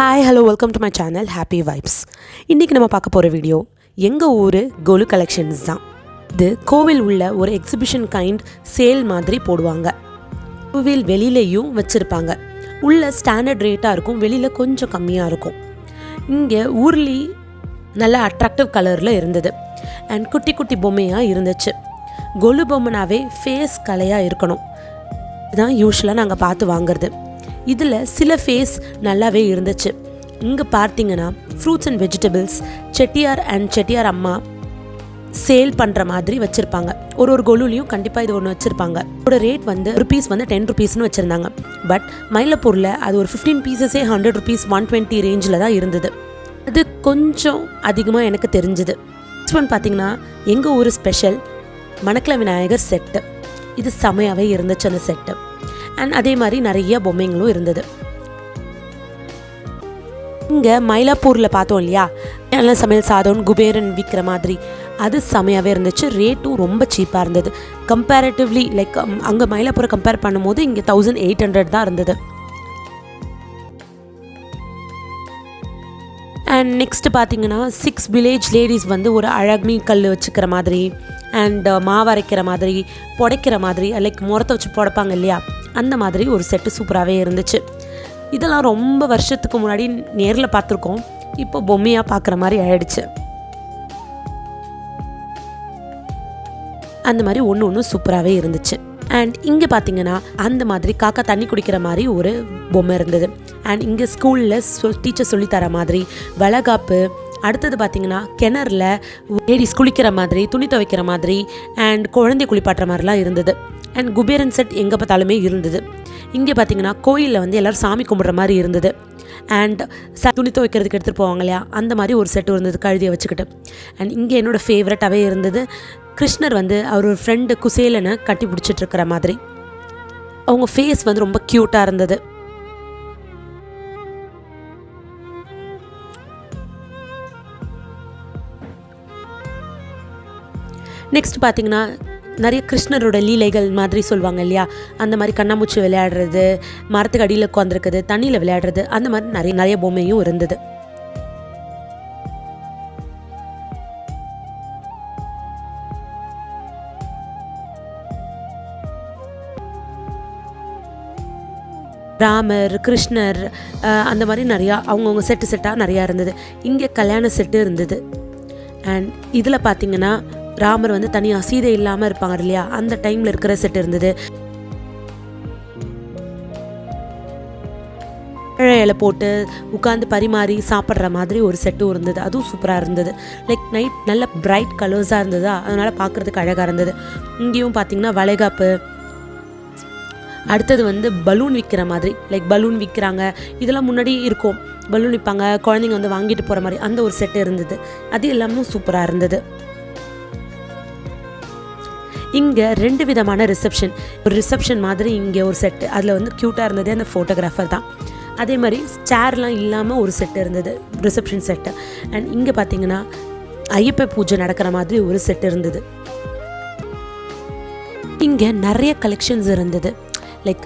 Hi hello welcome to my channel happy vibes. இன்றைக்கி நம்ம பார்க்க போகிற வீடியோ எங்கள் ஊர் கோலு கலெக்ஷன்ஸ் தான். இது கோவில் உள்ள ஒரு எக்ஸிபிஷன் கைண்ட் சேல் மாதிரி போடுவாங்க. கோவில் வெளியிலையும் வச்சுருப்பாங்க. உள்ள ஸ்டாண்டர்ட் ரேட்டாக இருக்கும், வெளியில் கொஞ்சம் கம்மியாக இருக்கும். இங்கே ஊர்லி நல்ல அட்ராக்டிவ் கலரில் இருந்தது அண்ட் குட்டி குட்டி பொம்மையாக இருந்துச்சு. கொலு பொம்மைனாவே ஃபேஸ் கலையாக இருக்கணும், இதுதான் யூஸ்வலாக நாங்கள் பார்த்து வாங்குறது. இதில் சில ஃபேஸ் நல்லாவே இருந்துச்சு. இங்கே பார்த்தீங்கன்னா ஃப்ரூட்ஸ் அண்ட் வெஜிடபிள்ஸ் செட்டியார் அம்மா சேல் பண்ணுற மாதிரி வச்சுருப்பாங்க. ஒரு கொலுலையும் கண்டிப்பாக இது ஒன்று வச்சுருப்பாங்க. இதோட ரேட் வந்து ருபீஸ் வந்து 10 ருபீஸ்னு வச்சுருந்தாங்க. பட் மயிலாப்பூரில் அது ஒரு 15 பீசஸே 100 ருபீஸ் 120 ரேஞ்சில் தான் இருந்தது. அது கொஞ்சம் அதிகமாக எனக்கு தெரிஞ்சுது. நெக்ஸ்ட் ஒன் பார்த்தீங்கன்னா எங்கள் ஊர் ஸ்பெஷல் மணக்கல விநாயகர் செட்டு. இது செமையாகவே இருந்துச்சு அந்த செட்டு. அண்ட் அதே மாதிரி நிறைய பொம்மைங்களும் இருந்தது. இங்கே மயிலாப்பூரில் பார்த்தோம் இல்லையா, நல்ல சமையல் சாதம் குபேரன் விற்கிற மாதிரி, அது செமையாகவே இருந்துச்சு. ரேட்டும் ரொம்ப சீப்பாக இருந்தது. கம்பேரிட்டிவ்லி லைக் அங்கே மயிலாப்பூரை கம்பேர் பண்ணும்போது இங்கே 1800 தான் இருந்தது. அண்ட் நெக்ஸ்ட்டு பார்த்தீங்கன்னா 6 வில்லேஜ் லேடிஸ் வந்து ஒரு அழகுனி கல் வச்சுக்கிற மாதிரி அண்ட் மாவரைக்கிற மாதிரி புடைக்கிற மாதிரி லைக் முறத்தை வச்சு புடைப்பாங்க இல்லையா, அந்த மாதிரி ஒரு செட்டு சூப்பராகவே இருந்துச்சு. இதெல்லாம் ரொம்ப வருஷத்துக்கு முன்னாடி நேரில் பார்த்துருக்கோம், இப்போ பொம்மையாக பார்க்குற மாதிரி ஆயிடுச்சு. அந்த மாதிரி ஒன்று சூப்பராகவே இருந்துச்சு. அண்ட் இங்கே பார்த்தீங்கன்னா அந்த மாதிரி காக்கா தண்ணி குடிக்கிற மாதிரி ஒரு பொம்மை இருந்தது. அண்ட் இங்கே ஸ்கூலில் டீச்சர் சொல்லித்தர மாதிரி வளகாப்பு, அடுத்தது பார்த்தீங்கன்னா கிணறுல லேடிஸ் குளிக்கிற மாதிரி, துணி துவைக்கிற மாதிரி அண்ட் குழந்தை குளிப்பாட்டுற மாதிரிலாம் இருந்தது. அண்ட் குபேரன் செட் எங்கே பார்த்தாலுமே இருந்தது. இங்கே பார்த்தீங்கன்னா கோயிலில் வந்து எல்லோரும் சாமி கும்பிட்ற மாதிரி இருந்தது. அண்ட் துணி துவைக்கிறதுக்கு எடுத்துகிட்டு போவாங்க இல்லையா, அந்த மாதிரி ஒரு செட்டு இருந்தது கழுதியை வச்சுக்கிட்டு. அண்ட் இங்கே என்னோடய ஃபேவரட்டாகவே இருந்தது கிருஷ்ணர் வந்து அவர் ஒரு ஃப்ரெண்டு குசேலனை கட்டி பிடிச்சிட்டு இருக்கிற மாதிரி. அவங்க ஃபேஸ் வந்து ரொம்ப க்யூட்டாக இருந்தது. நெக்ஸ்ட் பார்த்தீங்கன்னா நிறைய கிருஷ்ணரோட லீலைகள் மாதிரி சொல்லுவாங்க இல்லையா, அந்த மாதிரி கண்ணாமூச்சி விளையாடுறது, மரத்துக்கு அடியில் உட்காந்துருக்குது, தண்ணியில் விளையாடுறது, அந்த மாதிரி நிறைய பொம்மையும் இருந்தது. ராமர், கிருஷ்ணர், அந்த மாதிரி நிறையா அவங்கவுங்க செட்டாக நிறையா இருந்தது. இங்கே கல்யாண செட்டு இருந்தது. அண்ட் இதில் பார்த்தீங்கன்னா ராமர் வந்து தனியாக சீதை இல்லாமல் இருப்பாங்க இல்லையா, அந்த டைமில் இருக்கிற செட் இருந்தது. இலை போட்டு உட்காந்து பரிமாறி சாப்பிட்ற மாதிரி ஒரு செட்டும் இருந்தது. அதுவும் சூப்பராக இருந்தது. லைக் நைட் நல்ல பிரைட் கலர்ஸாக இருந்ததா, அதனால் பார்க்குறதுக்கு அழகாக இருந்தது. இங்கேயும் பார்த்தீங்கன்னா வளைகாப்பு, அடுத்தது வந்து பலூன் விற்கிற மாதிரி, லைக் பலூன் விற்கிறாங்க, இதெல்லாம் முன்னாடி இருக்கும், பலூன் விற்பாங்க, குழந்தைங்க வந்து வாங்கிட்டு போகிற மாதிரி அந்த ஒரு செட்டு இருந்தது. அது எல்லாமே சூப்பராக இருந்தது. இங்கே 2 விதமான ஒரு ரிசப்ஷன் மாதிரி இங்கே ஒரு செட்டு, அதில் வந்து க்யூட்டாக இருந்தது அந்த ஃபோட்டோகிராஃபர் தான். அதே மாதிரி சேர்லாம் இல்லாமல் ஒரு செட்டு இருந்தது, ரிசப்ஷன் செட்டு. அண்ட் இங்கே பார்த்தீங்கன்னா ஐயப்ப பூஜை நடக்கிற மாதிரி ஒரு செட்டு இருந்தது. இங்கே நிறைய கலெக்ஷன்ஸ் இருந்தது. லைக்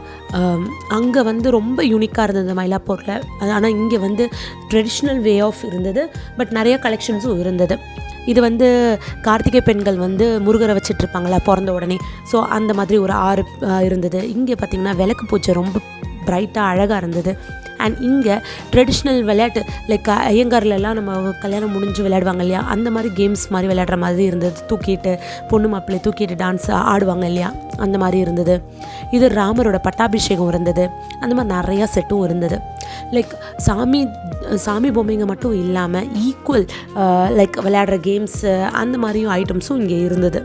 அங்கே வந்து ரொம்ப யூனிக்காக இருந்தது மயிலாப்பூரில், ஆனால் இங்கே வந்து ட்ரெடிஷ்னல் வே ஆஃப் இருந்தது. பட் நிறைய கலெக்ஷன்ஸும் இருந்தது. இது வந்து கார்த்திகை பெண்கள் வந்து முருகரை வச்சிட்ருப்பாங்களா பிறந்த உடனே, ஸோ அந்த மாதிரி ஒரு 6 இருந்தது. இங்கே பார்த்திங்கன்னா விளக்கு பூஜை ரொம்ப பிரைட்டாக அழகாக இருந்தது. அண்ட் இங்கே ட்ரெடிஷ்னல் விளையாட்டு லைக் ஐயங்கார்லலாம் நம்ம கல்யாணம் முடிஞ்சு விளையாடுவாங்க இல்லையா, அந்த மாதிரி கேம்ஸ் மாதிரி விளையாடுற மாதிரி இருந்தது. தூக்கிட்டு பொண்ணு மாப்பிள்ளை தூக்கிட்டு டான்ஸ் ஆடுவாங்க இல்லையா, அந்த மாதிரி இருந்தது. இது ராமரோட பட்டாபிஷேகம் இருந்தது. அந்த மாதிரி நிறையா செட்டும் இருந்தது. லைக் சாமி பொம்மைங்க மட்டும் இல்லாமல் ஈக்குவல் லைக் விளையாடுற கேம்ஸு அந்த மாதிரியும் ஐட்டம்ஸும் இங்கே இருந்தது.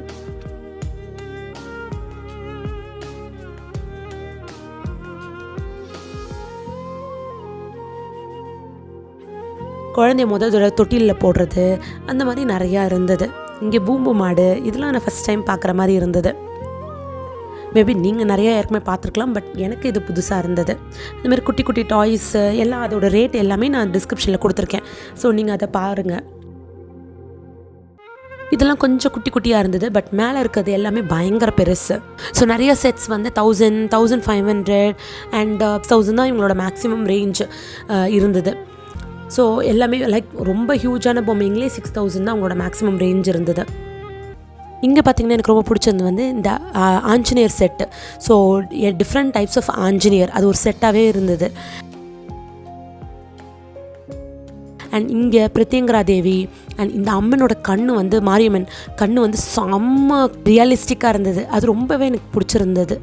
குழந்தைய முதல் தொட்டிலில் போடுறது, அந்த மாதிரி நிறையா இருந்தது. இங்கே பூம்பு மாடு, இதெல்லாம் நான் ஃபஸ்ட் டைம் பார்க்குற மாதிரி இருந்தது. மேபி நீங்கள் நிறையா ஏற்கனவே பார்த்துருக்கலாம், பட் எனக்கு இது புதுசாக இருந்தது. இந்தமாதிரி குட்டி குட்டி டாய்ஸு எல்லாம், அதோடய ரேட் எல்லாமே நான் டிஸ்கிரிப்ஷனில் கொடுத்துருக்கேன், ஸோ நீங்கள் அதை பாருங்கள். இதெல்லாம் கொஞ்சம் குட்டி குட்டியாக இருந்தது, பட் மேலே இருக்கிறது எல்லாமே பயங்கர பெருசு. ஸோ நிறைய செட்ஸ் வந்து 1000, 1500 அண்ட் 1000 தான் இவங்களோட மேக்ஸிமம் ரேஞ்ச் இருந்தது. ஸோ எல்லாமே லைக் ரொம்ப ஹியூஜான பொம்மைங்களே 6000 தான் அவங்களோட மேக்ஸிமம் ரேஞ்ச் இருந்தது. இங்கே பார்த்திங்கன்னா எனக்கு ரொம்ப பிடிச்சது வந்து இந்த Anjaneyar set. So different types of Anjaneyar அது ஒரு செட்டாகவே இருந்தது. அண்ட் இங்கே பிரத்யங்கரா தேவி அண்ட் இந்த அம்மனோட கண்ணு வந்து மாரியம்மன் கண்ணு வந்து செம்ம ரியலிஸ்டிக்காக இருந்தது. அது ரொம்பவே எனக்கு பிடிச்சிருந்தது.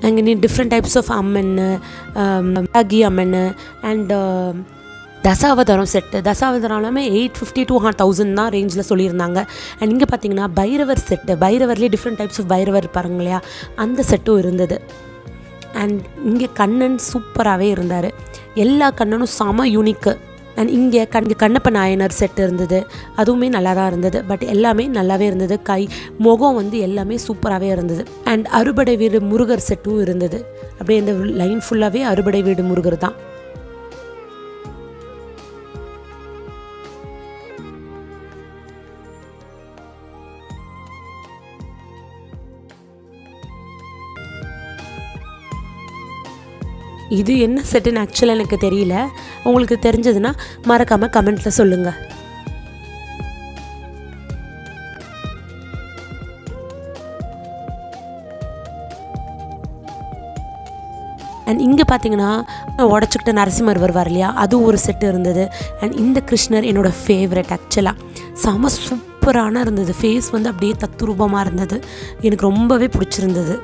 அங்கே நீ டிஃப்ரெண்ட் டைப்ஸ் ஆஃப் அம்மன், ராகி அம்மன் அண்ட் தசாவதாரம் செட்டு. தசாவதாரம் எல்லாமே 850 to 1000 தான் ரேஞ்சில் சொல்லியிருந்தாங்க. அண்ட் இங்கே பார்த்தீங்கன்னா பைரவர் செட்டு, பைரவர்லேயே டிஃப்ரெண்ட் டைப்ஸ் ஆஃப் பைரவர் இருப்பாருங்க இல்லையா, அந்த செட்டும் இருந்தது. அண்ட் இங்கே கண்ணன் சூப்பராகவே இருந்தார். எல்லா கண்ணனும் செம யூனிக்கு. அண்ட் இங்கே கண்ணப்ப நாயனர் செட்டு இருந்தது. அதுவுமே நல்லா தான் இருந்தது. பட் எல்லாமே நல்லாவே இருந்தது. கை முகம் வந்து எல்லாமே சூப்பராகவே இருந்தது. அண்ட் அறுபடை வீடு முருகர் செட்டும் இருந்தது. அப்படியே இந்த லைன் ஃபுல்லாகவே அறுபடை வீடு முருகர் தான். இது என்ன செட்டுன்னு ஆக்சுவலாக எனக்கு தெரியல. உங்களுக்கு தெரிஞ்சதுன்னா மறக்காமல் கமெண்ட்டில் சொல்லுங்கள். அண்ட் இங்கே பார்த்தீங்கன்னா உடச்சிக்கிட்ட நரசிம்மர் வருவார் இல்லையா, அதுவும் ஒரு செட்டு இருந்தது. அண்ட் இந்த கிருஷ்ணர் என்னோடய ஃபேவரட். ஆக்சுவலாக செம சூப்பரான இருந்தது. ஃபேஸ் வந்து அப்படியே தத்துரூபமாக இருந்தது. எனக்கு ரொம்பவே பிடிச்சிருந்தது.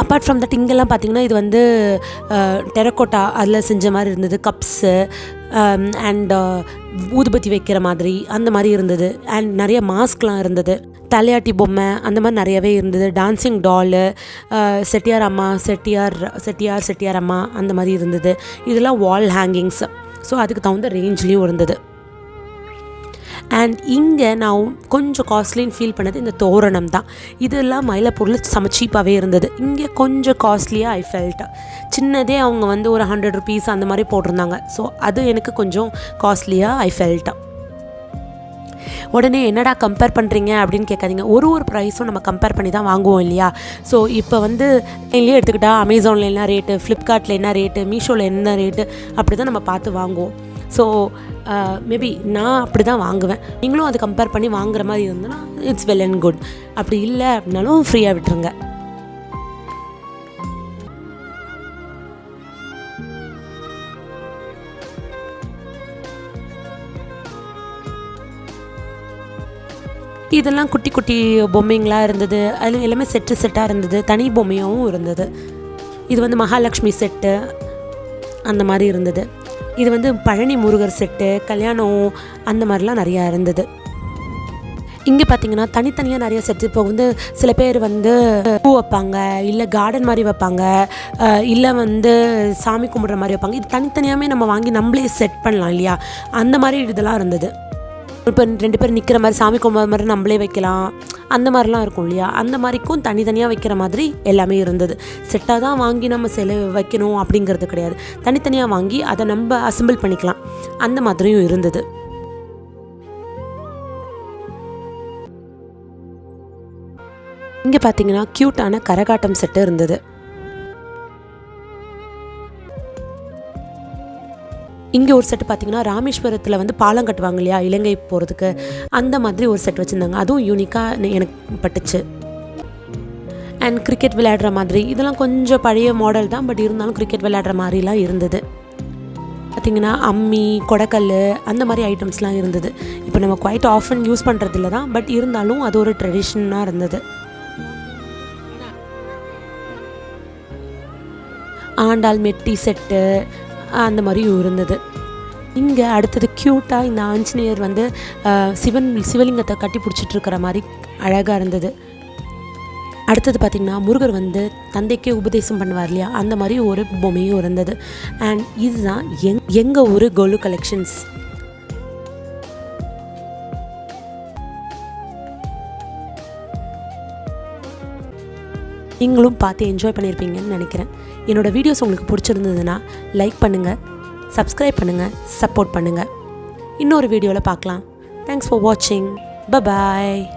அப்பார்ட் ஃப்ரம் தட் இங்கெல்லாம் பார்த்திங்கன்னா இது வந்து டெரக்கோட்டா அதில் செஞ்ச மாதிரி இருந்தது. கப்ஸு அண்ட் ஊதுபத்தி வைக்கிற மாதிரி அந்த மாதிரி இருந்தது. அண்ட் நிறைய மாஸ்க்லாம் இருந்தது. தலையாட்டி பொம்மை அந்த மாதிரி நிறையவே இருந்தது. டான்ஸிங் டாலு, செட்டியார் அம்மா, செட்டியார் அம்மா அந்த மாதிரி இருந்தது. இதெல்லாம் வால் ஹேங்கிங்ஸ். ஸோ அதுக்கு தகுந்த ரேஞ்ச்லேயும் இருந்தது. அண்ட் இங்கே நான் கொஞ்சம் காஸ்ட்லின்னு ஃபீல் பண்ணது இந்த தோரணம் தான். இதெல்லாம் மயிலாப்பூரில் செம சீப்பாகவே இருந்தது. இங்கே கொஞ்சம் காஸ்ட்லியாக ஐ ஃபெல்ட். சின்னதே அவங்க வந்து ஒரு 100 rupees அந்த மாதிரி போட்டிருந்தாங்க. ஸோ அது எனக்கு கொஞ்சம் காஸ்ட்லியாக ஐ ஃபெல்ட். உடனே என்னடா கம்பேர் பண்ணுறீங்க அப்படின்னு கேட்காதீங்க. ஒரு ப்ரைஸும் நம்ம கம்பேர் பண்ணி தான் வாங்குவோம் இல்லையா. ஸோ இப்போ வந்து ஆன்லைன்லேயே எடுத்துக்கிட்டால் அமேசானில் என்ன ரேட்டு, ஃப்ளிப்கார்ட்டில் என்ன ரேட்டு, மீஷோவில் என்ன ரேட்டு அப்படி தான் நம்ம பார்த்து வாங்குவோம். ஸோ மேபி நான் அப்படி தான் வாங்குவேன். நீங்களும் அதை கம்பேர் பண்ணி வாங்குற மாதிரி இருந்ததுன்னா இட்ஸ் வெல் அண்ட் குட். அப்படி இல்லை அப்படின்னாலும் ஃப்ரீயாக விட்டுருங்க. இதெல்லாம் குட்டி குட்டி பொம்மைங்களாக இருந்தது. அதில் எல்லாமே செட்டாக இருந்தது. தனி பொம்மையாகவும் இருந்தது. இது வந்து மகாலட்சுமி செட்டு அந்த மாதிரி இருந்தது. இது வந்து பழனி முருகர் செட்டு, கல்யாணம் அந்த மாதிரிலாம் நிறையா இருந்தது. இங்கே பார்த்தீங்கன்னா தனித்தனியாக நிறைய செட்டு. இப்போ வந்து சில பேர் வந்து பூ வைப்பாங்க, இல்லை கார்டன் மாதிரி வைப்பாங்க, இல்லை வந்து சாமி கும்பிட்ற மாதிரி வைப்பாங்க. இது தனித்தனியாகவே நம்ம வாங்கி நம்மளே செட் பண்ணலாம் இல்லையா, அந்த மாதிரி இதெல்லாம் இருந்தது. இப்போ 2 பேர் நிற்கிற மாதிரி சாமி கும்பிட்ற மாதிரி நம்மளே வைக்கலாம், அந்த மாதிரிலாம் இருக்கும் இல்லையா. அந்த மாதிரிக்கும் தனித்தனியாக வைக்கிற மாதிரி எல்லாமே இருந்தது. செட்டாக தான் வாங்கி நம்ம வைக்கணும் அப்படிங்கிறது கிடையாது. தனித்தனியாக வாங்கி அதை நம்ம அசெம்பிள் பண்ணிக்கலாம், அந்த மாதிரியும் இருந்தது. இங்கே பார்த்தீங்கன்னா க்யூட்டான கரகாட்டம் செட்டு இருந்தது. இங்கே ஒரு செட்டு பார்த்தீங்கன்னா ராமேஸ்வரத்தில் வந்து பாலம் கட்டுவாங்க இல்லையா இலங்கை போகிறதுக்கு, அந்த மாதிரி ஒரு செட் வச்சுருந்தாங்க. அதுவும் யூனிக்காக எனக்கு பட்டுச்சு. அண்ட் கிரிக்கெட் விளையாடுற மாதிரி இதெல்லாம் கொஞ்சம் பழைய மாடல் தான், பட் இருந்தாலும் கிரிக்கெட் விளையாடுற மாதிரிலாம் இருந்தது. பார்த்திங்கன்னா அம்மி, கொடைக்கல் அந்த மாதிரி ஐட்டம்ஸ்லாம் இருந்தது. இப்போ நம்ம குவைட் ஆஃபன் யூஸ் பண்ணுறதில்ல தான், பட் இருந்தாலும் அது ஒரு ட்ரெடிஷனாக இருந்தது. ஆண்டாள் மெட்டி செட்டு அந்த மாதிரியும் இருந்தது. இங்கே அடுத்தது க்யூட்டாக இந்த ஆஞ்சநேயர் வந்து சிவலிங்கத்தை கட்டி பிடிச்சிட்ருக்கிற மாதிரி அழகாக இருந்தது. அடுத்தது பார்த்திங்கன்னா முருகர் வந்து தந்தைக்கே உபதேசம் பண்ணுவார் இல்லையா, அந்த மாதிரி ஒரு பொம்மையும் இருந்தது. அண்ட் இதுதான் எங்கள் ஊர் கோலு கலெக்ஷன்ஸ். நீங்களும் பார்த்து என்ஜாய் பண்ணியிருப்பீங்கன்னு நினைக்கிறேன். என்னோடய வீடியோஸ் உங்களுக்கு பிடிச்சிருந்ததுன்னா லைக் பண்ணுங்கள், சப்ஸ்கிரைப் பண்ணுங்கள், சப்போர்ட் பண்ணுங்கள். இன்னொரு வீடியோவில் பார்க்கலாம். தேங்க்ஸ் ஃபார் வாட்சிங். பை.